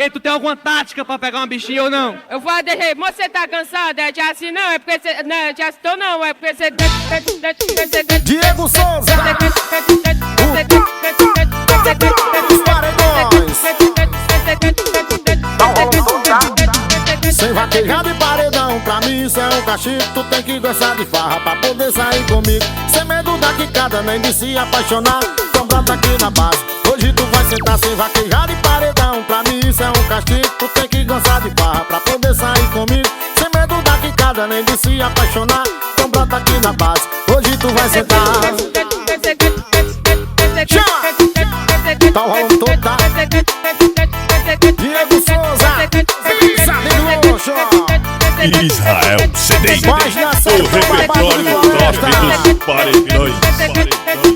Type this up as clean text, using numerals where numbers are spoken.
E tu tem alguma tática pra pegar uma bichinha ou não? Eu vou deixar. Você tá cansado? É de assim não? É porque você. Não, de assim tô não. É porque você. Diego Souza, os paredões. Sem vaquejada e paredão, pra mim isso é um castigo. Tu tem que gostar de farra pra poder sair comigo. Sem medo da quicada, nem de se apaixonar. Então brota aqui na base, hoje tu vai sentar. Sem vaquejada e paredão, pra mim isso é um castigo. Tu tem que gostar de farra pra poder sair comigo. Sem medo da quicada, nem de se apaixonar. Então brota aqui na base, hoje tu vai sentar. Chama! Tá rolando toda. Diego Souza, Israel CD, o repertório top dos paredões.